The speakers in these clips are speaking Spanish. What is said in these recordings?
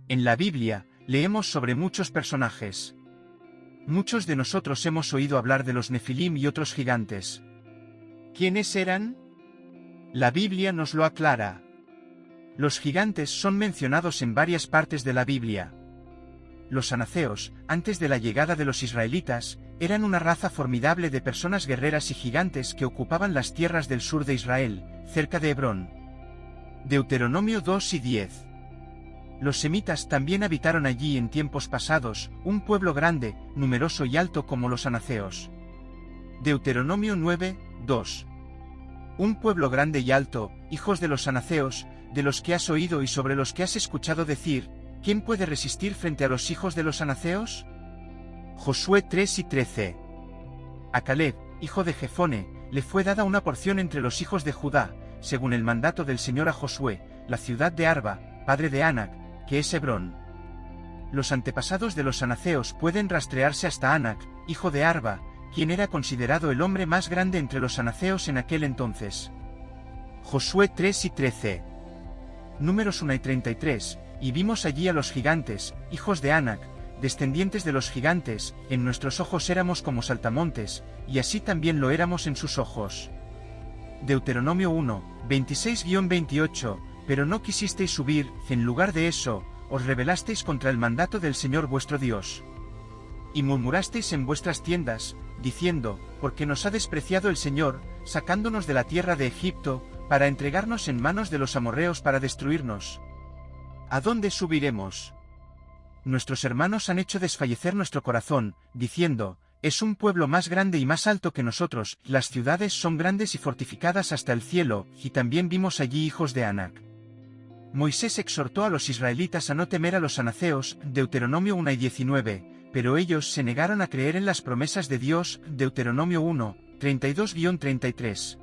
En la Biblia, leemos sobre muchos personajes. Muchos de nosotros hemos oído hablar de los Nefilim y otros gigantes. ¿Quiénes eran? La Biblia nos lo aclara. Los gigantes son mencionados en varias partes de la Biblia. Los anaceos, antes de la llegada de los israelitas, eran una raza formidable de personas guerreras y gigantes que ocupaban las tierras del sur de Israel, cerca de Hebrón. Deuteronomio 2 y 10. Los semitas también habitaron allí en tiempos pasados, un pueblo grande, numeroso y alto como los anaceos. Deuteronomio 9, 2. Un pueblo grande y alto, hijos de los anaceos, de los que has oído y sobre los que has escuchado decir, ¿quién puede resistir frente a los hijos de los anaceos? Josué 3 y 13. A Caleb, hijo de Jefone, le fue dada una porción entre los hijos de Judá, según el mandato del Señor a Josué, la ciudad de Arba, padre de Anac, que es Hebrón. Los antepasados de los anaceos pueden rastrearse hasta Anac, hijo de Arba, quien era considerado el hombre más grande entre los anaceos en aquel entonces. Josué 3 y 13. Números 1 y 33, y vimos allí a los gigantes, hijos de Anac, descendientes de los gigantes, en nuestros ojos éramos como saltamontes, y así también lo éramos en sus ojos. Deuteronomio 1, 26-28, pero no quisisteis subir, en lugar de eso, os rebelasteis contra el mandato del Señor vuestro Dios. Y murmurasteis en vuestras tiendas, diciendo, porque nos ha despreciado el Señor, sacándonos de la tierra de Egipto, para entregarnos en manos de los amorreos para destruirnos. ¿A dónde subiremos? Nuestros hermanos han hecho desfallecer nuestro corazón, diciendo, es un pueblo más grande y más alto que nosotros, las ciudades son grandes y fortificadas hasta el cielo, y también vimos allí hijos de Anac. Moisés exhortó a los israelitas a no temer a los anaceos, Deuteronomio 1 y 19, pero ellos se negaron a creer en las promesas de Dios, Deuteronomio 1, 32-33.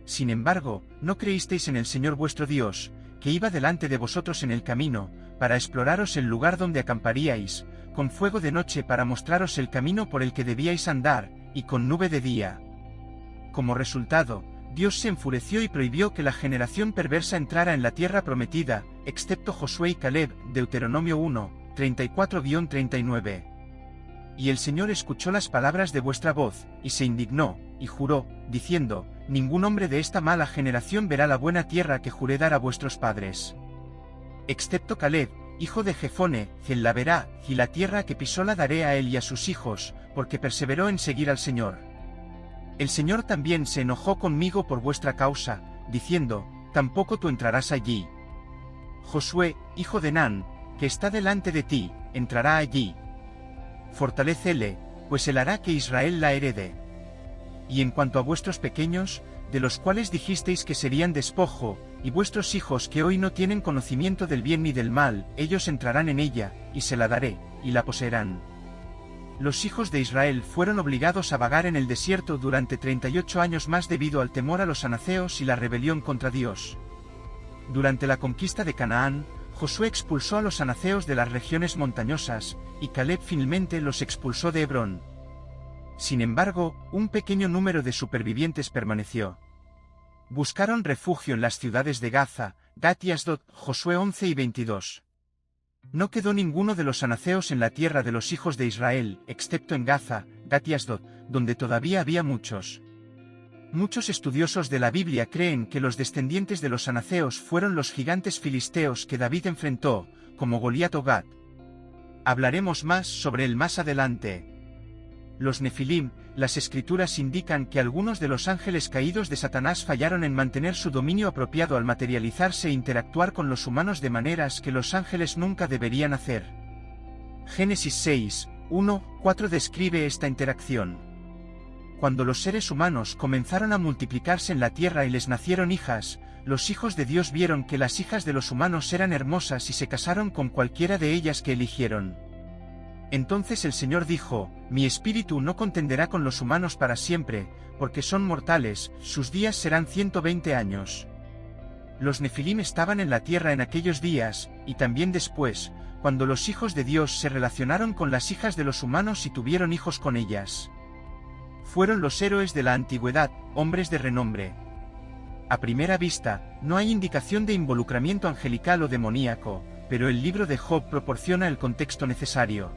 Sin embargo, no creísteis en el Señor vuestro Dios, que iba delante de vosotros en el camino, para exploraros el lugar donde acamparíais, con fuego de noche para mostraros el camino por el que debíais andar, y con nube de día. Como resultado, Dios se enfureció y prohibió que la generación perversa entrara en la tierra prometida, excepto Josué y Caleb, Deuteronomio 1, 34-39. Y el Señor escuchó las palabras de vuestra voz, y se indignó, y juró, diciendo, ningún hombre de esta mala generación verá la buena tierra que juré dar a vuestros padres. Excepto Caleb, hijo de Jefone, él la verá, y la tierra que pisó la daré a él y a sus hijos, porque perseveró en seguir al Señor. El Señor también se enojó conmigo por vuestra causa, diciendo, tampoco tú entrarás allí. Josué, hijo de Nan, que está delante de ti, entrará allí. Fortalécele, pues él hará que Israel la herede. Y en cuanto a vuestros pequeños, de los cuales dijisteis que serían despojo, y vuestros hijos que hoy no tienen conocimiento del bien ni del mal, ellos entrarán en ella, y se la daré, y la poseerán. Los hijos de Israel fueron obligados a vagar en el desierto durante 38 años más debido al temor a los anaceos y la rebelión contra Dios. Durante la conquista de Canaán, Josué expulsó a los anaceos de las regiones montañosas, y Caleb finalmente los expulsó de Hebrón. Sin embargo, un pequeño número de supervivientes permaneció. Buscaron refugio en las ciudades de Gaza, Gat y Asdod, Josué 11 y 22. No quedó ninguno de los anaceos en la tierra de los hijos de Israel, excepto en Gaza, Gat y Asdod, donde todavía había muchos. Muchos estudiosos de la Biblia creen que los descendientes de los anaceos fueron los gigantes filisteos que David enfrentó, como Goliat o Gat. Hablaremos más sobre él más adelante. Los Nefilim, las escrituras indican que algunos de los ángeles caídos de Satanás fallaron en mantener su dominio apropiado al materializarse e interactuar con los humanos de maneras que los ángeles nunca deberían hacer. Génesis 6, 1, 4 describe esta interacción. Cuando los seres humanos comenzaron a multiplicarse en la tierra y les nacieron hijas, los hijos de Dios vieron que las hijas de los humanos eran hermosas y se casaron con cualquiera de ellas que eligieron. Entonces el Señor dijo, mi espíritu no contenderá con los humanos para siempre, porque son mortales, sus días serán 120 años. Los Nefilim estaban en la tierra en aquellos días, y también después, cuando los hijos de Dios se relacionaron con las hijas de los humanos y tuvieron hijos con ellas. Fueron los héroes de la antigüedad, hombres de renombre. A primera vista, no hay indicación de involucramiento angelical o demoníaco, pero el libro de Job proporciona el contexto necesario.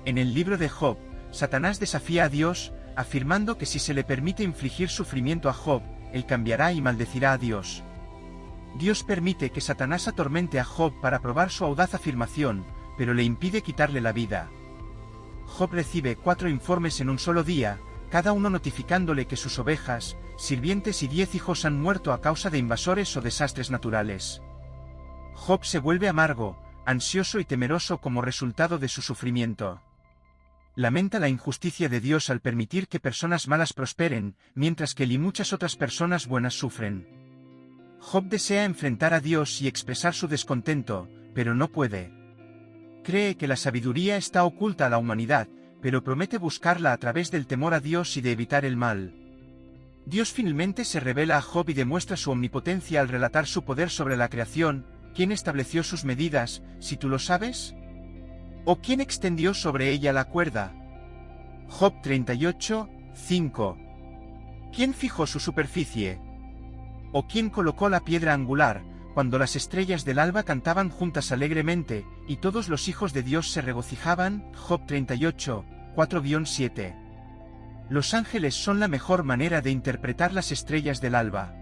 En el libro de Job, Satanás desafía a Dios, afirmando que si se le permite infligir sufrimiento a Job, él cambiará y maldecirá a Dios. Dios permite que Satanás atormente a Job para probar su audaz afirmación, pero le impide quitarle la vida. Job recibe 4 informes en un solo día, cada uno notificándole que sus ovejas, sirvientes y 10 hijos han muerto a causa de invasores o desastres naturales. Job se vuelve amargo, ansioso y temeroso como resultado de su sufrimiento. Lamenta la injusticia de Dios al permitir que personas malas prosperen, mientras que él y muchas otras personas buenas sufren. Job desea enfrentar a Dios y expresar su descontento, pero no puede. Cree que la sabiduría está oculta a la humanidad, pero promete buscarla a través del temor a Dios y de evitar el mal. Dios finalmente se revela a Job y demuestra su omnipotencia al relatar su poder sobre la creación. ¿Quién estableció sus medidas, si tú lo sabes? ¿O quién extendió sobre ella la cuerda? Job 38, 5. ¿Quién fijó su superficie? ¿O quién colocó la piedra angular, cuando las estrellas del alba cantaban juntas alegremente, y todos los hijos de Dios se regocijaban? Job 38, 4-7. Los ángeles son la mejor manera de interpretar las estrellas del alba.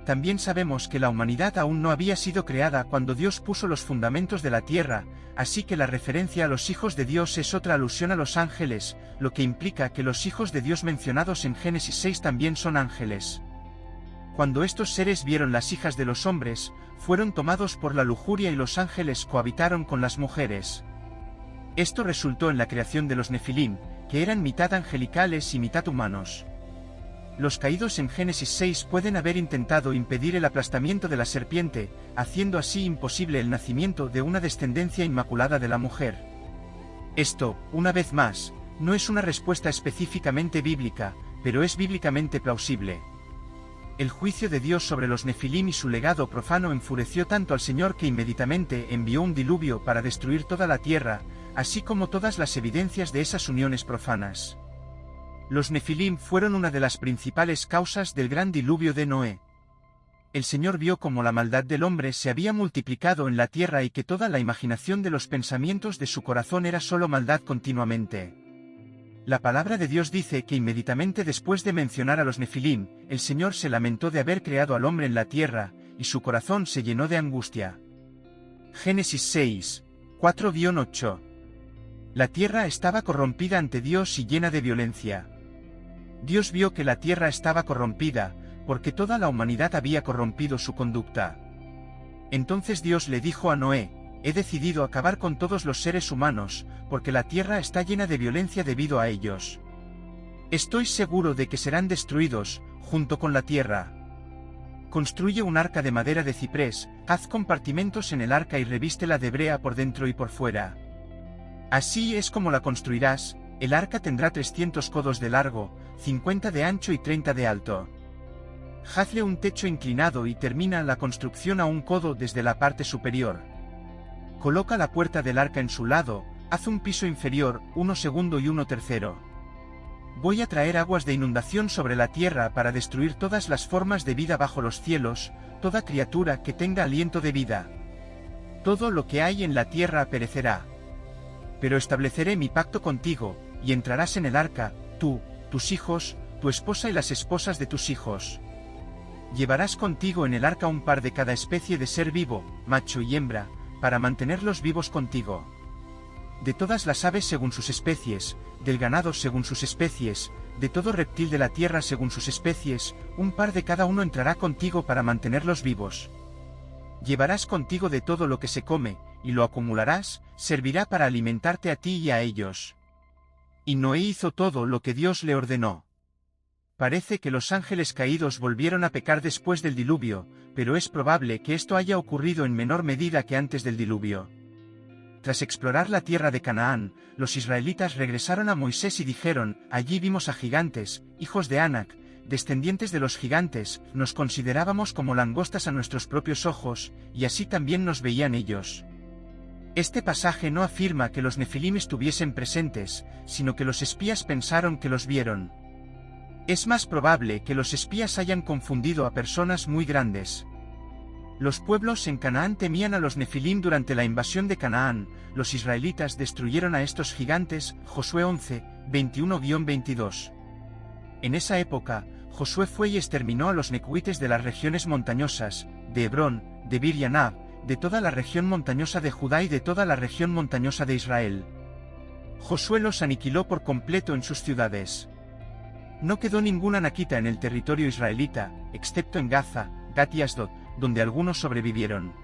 También sabemos que la humanidad aún no había sido creada cuando Dios puso los fundamentos de la tierra, así que la referencia a los hijos de Dios es otra alusión a los ángeles, lo que implica que los hijos de Dios mencionados en Génesis 6 también son ángeles. Cuando estos seres vieron las hijas de los hombres, fueron tomados por la lujuria y los ángeles cohabitaron con las mujeres. Esto resultó en la creación de los Nefilim, que eran mitad angelicales y mitad humanos. Los caídos en Génesis 6 pueden haber intentado impedir el aplastamiento de la serpiente, haciendo así imposible el nacimiento de una descendencia inmaculada de la mujer. Esto, una vez más, no es una respuesta específicamente bíblica, pero es bíblicamente plausible. El juicio de Dios sobre los Nefilim y su legado profano enfureció tanto al Señor que inmediatamente envió un diluvio para destruir toda la tierra, así como todas las evidencias de esas uniones profanas. Los Nefilim fueron una de las principales causas del gran diluvio de Noé. El Señor vio cómo la maldad del hombre se había multiplicado en la tierra y que toda la imaginación de los pensamientos de su corazón era solo maldad continuamente. La palabra de Dios dice que inmediatamente después de mencionar a los Nefilim, el Señor se lamentó de haber creado al hombre en la tierra, y su corazón se llenó de angustia. Génesis 6, 4-8. La tierra estaba corrompida ante Dios y llena de violencia. Dios vio que la tierra estaba corrompida, porque toda la humanidad había corrompido su conducta. Entonces Dios le dijo a Noé: he decidido acabar con todos los seres humanos, porque la tierra está llena de violencia debido a ellos. Estoy seguro de que serán destruidos, junto con la tierra. Construye un arca de madera de ciprés, haz compartimentos en el arca y revístela de brea por dentro y por fuera. Así es como la construirás. El arca tendrá 300 codos de largo, 50 de ancho y 30 de alto. Hazle un techo inclinado y termina la construcción a un codo desde la parte superior. Coloca la puerta del arca en su lado, haz un piso inferior, uno segundo y uno tercero. Voy a traer aguas de inundación sobre la tierra para destruir todas las formas de vida bajo los cielos, toda criatura que tenga aliento de vida. Todo lo que hay en la tierra perecerá. Pero estableceré mi pacto contigo, y entrarás en el arca, tú, tus hijos, tu esposa y las esposas de tus hijos. Llevarás contigo en el arca un par de cada especie de ser vivo, macho y hembra, para mantenerlos vivos contigo. De todas las aves según sus especies, del ganado según sus especies, de todo reptil de la tierra según sus especies, un par de cada uno entrará contigo para mantenerlos vivos. Llevarás contigo de todo lo que se come, y lo acumularás, servirá para alimentarte a ti y a ellos. Y Noé hizo todo lo que Dios le ordenó. Parece que los ángeles caídos volvieron a pecar después del diluvio, pero es probable que esto haya ocurrido en menor medida que antes del diluvio. Tras explorar la tierra de Canaán, los israelitas regresaron a Moisés y dijeron: allí vimos a gigantes, hijos de Anac, descendientes de los gigantes, nos considerábamos como langostas a nuestros propios ojos, y así también nos veían ellos. Este pasaje no afirma que los Nefilim estuviesen presentes, sino que los espías pensaron que los vieron. Es más probable que los espías hayan confundido a personas muy grandes. Los pueblos en Canaán temían a los Nefilim. Durante la invasión de Canaán, los israelitas destruyeron a estos gigantes. Josué 11, 21-22. En esa época, Josué fue y exterminó a los necuites de las regiones montañosas, de Hebrón, de Bir y Anab, de toda la región montañosa de Judá y de toda la región montañosa de Israel. Josué los aniquiló por completo en sus ciudades. No quedó ningún anaquita en el territorio israelita, excepto en Gaza, Gat y Asdod, donde algunos sobrevivieron.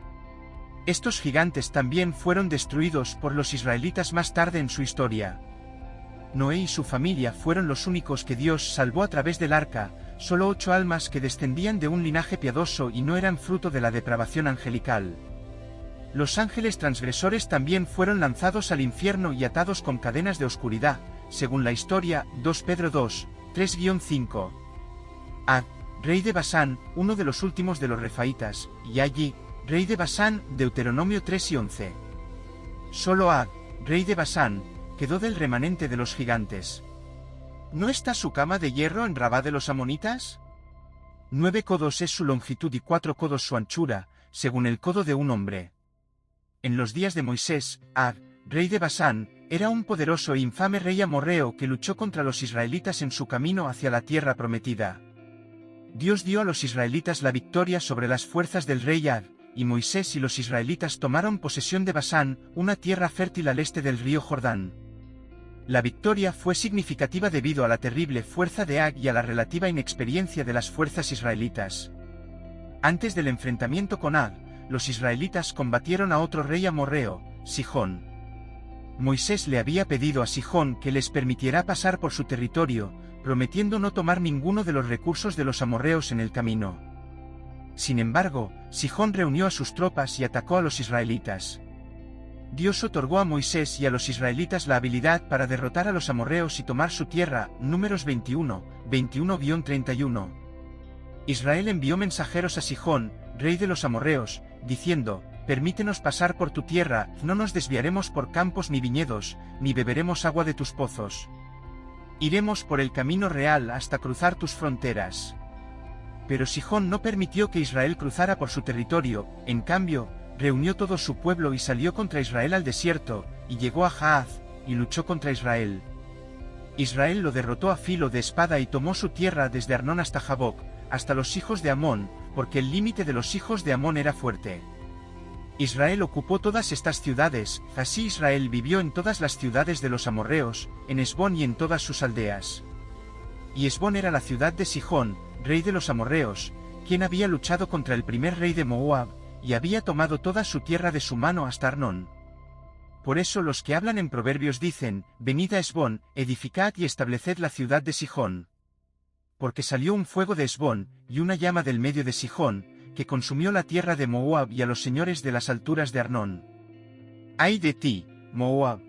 Estos gigantes también fueron destruidos por los israelitas más tarde en su historia. Noé y su familia fueron los únicos que Dios salvó a través del arca, solo 8 almas que descendían de un linaje piadoso y no eran fruto de la depravación angelical. Los ángeles transgresores también fueron lanzados al infierno y atados con cadenas de oscuridad, según la historia, 2 Pedro 2, 3-5. Ag, rey de Basán, uno de los últimos de los refaitas, y Allí, rey de Basán, Deuteronomio 3 y 11. Solo Ag, rey de Basán, quedó del remanente de los gigantes. ¿No está su cama de hierro en Rabá de los amonitas? 9 codos es su longitud y 4 codos su anchura, según el codo de un hombre. En los días de Moisés, Ag, rey de Basán, era un poderoso e infame rey amorreo que luchó contra los israelitas en su camino hacia la tierra prometida. Dios dio a los israelitas la victoria sobre las fuerzas del rey Ag, y Moisés y los israelitas tomaron posesión de Basán, una tierra fértil al este del río Jordán. La victoria fue significativa debido a la terrible fuerza de Ag y a la relativa inexperiencia de las fuerzas israelitas. Antes del enfrentamiento con Ag, los israelitas combatieron a otro rey amorreo, Sihón. Moisés le había pedido a Sihón que les permitiera pasar por su territorio, prometiendo no tomar ninguno de los recursos de los amorreos en el camino. Sin embargo, Sihón reunió a sus tropas y atacó a los israelitas. Dios otorgó a Moisés y a los israelitas la habilidad para derrotar a los amorreos y tomar su tierra. Números 21, 21-31. Israel envió mensajeros a Sihón, rey de los amorreos, diciendo: «Permítenos pasar por tu tierra, no nos desviaremos por campos ni viñedos, ni beberemos agua de tus pozos. Iremos por el camino real hasta cruzar tus fronteras». Pero Sihón no permitió que Israel cruzara por su territorio, en cambio, reunió todo su pueblo y salió contra Israel al desierto, y llegó a Jaaz, y luchó contra Israel. Israel lo derrotó a filo de espada y tomó su tierra desde Arnón hasta Jaboc, hasta los hijos de Amón, porque el límite de los hijos de Amón era fuerte. Israel ocupó todas estas ciudades, así Israel vivió en todas las ciudades de los amorreos, en Hesbón y en todas sus aldeas. Y Hesbón era la ciudad de Sihón, rey de los amorreos, quien había luchado contra el primer rey de Moab, y había tomado toda su tierra de su mano hasta Arnón. Por eso los que hablan en proverbios dicen: «Venid a Hesbón, edificad y estableced la ciudad de Sihón». Porque salió un fuego de Hesbón, y una llama del medio de Sihón, que consumió la tierra de Moab y a los señores de las alturas de Arnón. ¡Ay de ti, Moab!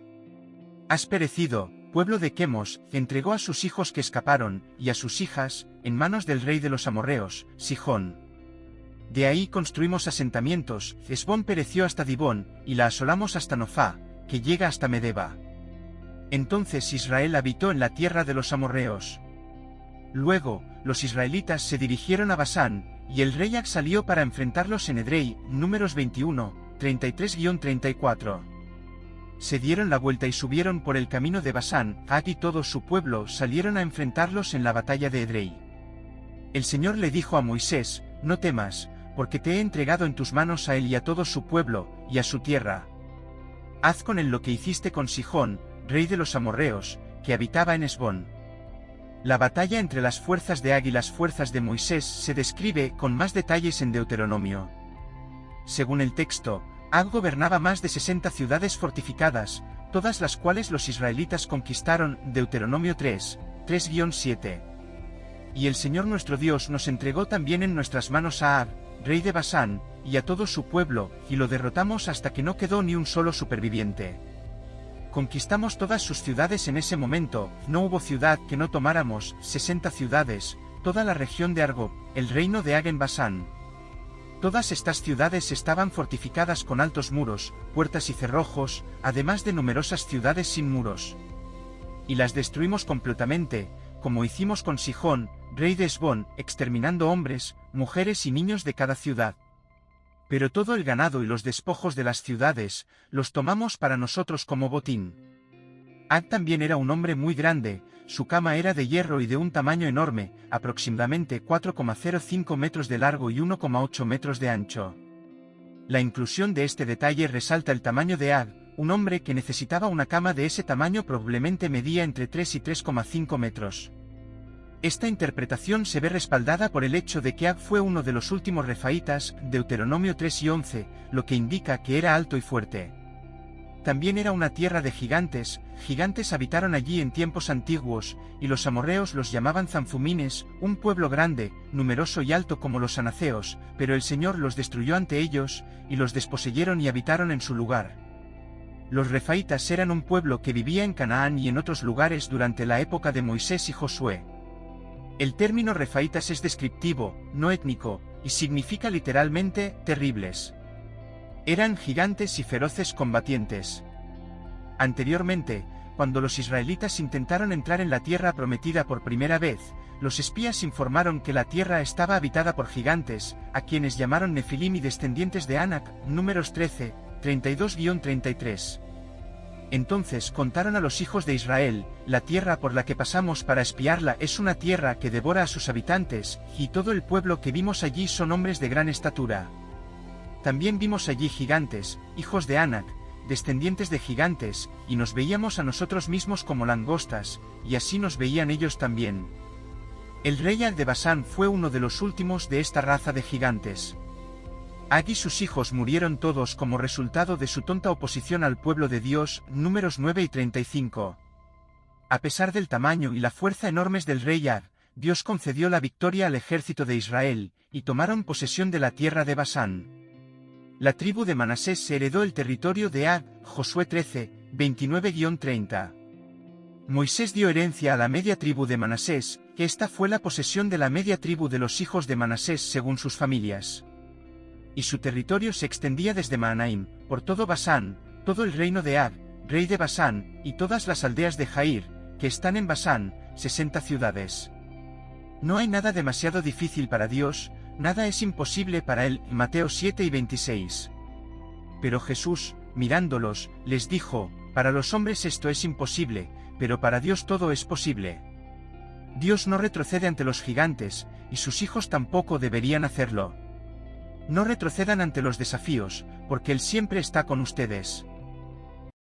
Has perecido, pueblo de Quemos. Entregó a sus hijos que escaparon, y a sus hijas, en manos del rey de los amorreos, Sihón. De ahí construimos asentamientos. Hesbón pereció hasta Dibón, y la asolamos hasta Nofá, que llega hasta Medeba. Entonces Israel habitó en la tierra de los amorreos. Luego, los israelitas se dirigieron a Basán, y el rey Ag salió para enfrentarlos en Edrei. Números 21, 33-34. Se dieron la vuelta y subieron por el camino de Basán. Ag y todo su pueblo salieron a enfrentarlos en la batalla de Edrei. El Señor le dijo a Moisés: «No temas, porque te he entregado en tus manos a él y a todo su pueblo, y a su tierra. Haz con él lo que hiciste con Sihón, rey de los amorreos, que habitaba en Hesbón». La batalla entre las fuerzas de Ag y las fuerzas de Moisés se describe con más detalles en Deuteronomio. Según el texto, Ag gobernaba más de 60 ciudades fortificadas, todas las cuales los israelitas conquistaron. Deuteronomio 3, 3-7. Y el Señor nuestro Dios nos entregó también en nuestras manos a Ag, rey de Basán, y a todo su pueblo, y lo derrotamos hasta que no quedó ni un solo superviviente. Conquistamos todas sus ciudades en ese momento, no hubo ciudad que no tomáramos. 60 ciudades, toda la región de Argob, el reino de Ag en Basán. Todas estas ciudades estaban fortificadas con altos muros, puertas y cerrojos, además de numerosas ciudades sin muros. Y las destruimos completamente, como hicimos con Sihón, rey de Hesbón, exterminando hombres, mujeres y niños de cada ciudad. Pero todo el ganado y los despojos de las ciudades, los tomamos para nosotros como botín. Ag también era un hombre muy grande, su cama era de hierro y de un tamaño enorme, aproximadamente 4,05 metros de largo y 1,8 metros de ancho. La inclusión de este detalle resalta el tamaño de Ag, un hombre que necesitaba una cama de ese tamaño probablemente medía entre 3 y 3,5 metros. Esta interpretación se ve respaldada por el hecho de que Ag fue uno de los últimos refaítas, Deuteronomio 3 y 11, lo que indica que era alto y fuerte. También era una tierra de gigantes habitaron allí en tiempos antiguos, y los amorreos los llamaban zanfumines, un pueblo grande, numeroso y alto como los anaceos, pero el Señor los destruyó ante ellos, y los desposeyeron y habitaron en su lugar. Los refaítas eran un pueblo que vivía en Canaán y en otros lugares durante la época de Moisés y Josué. El término refaítas es descriptivo, no étnico, y significa literalmente, terribles. Eran gigantes y feroces combatientes. Anteriormente, cuando los israelitas intentaron entrar en la tierra prometida por primera vez, los espías informaron que la tierra estaba habitada por gigantes, a quienes llamaron Nefilim y descendientes de Anak, Números 13, 32-33. Entonces contaron a los hijos de Israel, la tierra por la que pasamos para espiarla es una tierra que devora a sus habitantes, y todo el pueblo que vimos allí son hombres de gran estatura. También vimos allí gigantes, hijos de Anak, descendientes de gigantes, y nos veíamos a nosotros mismos como langostas, y así nos veían ellos también. El rey Ag de Basán fue uno de los últimos de esta raza de gigantes. Ag y sus hijos murieron todos como resultado de su tonta oposición al pueblo de Dios, Números 9 y 35. A pesar del tamaño y la fuerza enormes del rey Ag, Dios concedió la victoria al ejército de Israel, y tomaron posesión de la tierra de Basán. La tribu de Manasés se heredó el territorio de Ag, Josué 13, 29-30. Moisés dio herencia a la media tribu de Manasés, que esta fue la posesión de la media tribu de los hijos de Manasés según sus familias. Y su territorio se extendía desde Mahanaim, por todo Basán, todo el reino de Ag, rey de Basán, y todas las aldeas de Jair, que están en Basán, 60 ciudades. No hay nada demasiado difícil para Dios, nada es imposible para él, Mateo 7 y 26. Pero Jesús, mirándolos, les dijo, para los hombres esto es imposible, pero para Dios todo es posible. Dios no retrocede ante los gigantes, y sus hijos tampoco deberían hacerlo. No retrocedan ante los desafíos, porque Él siempre está con ustedes.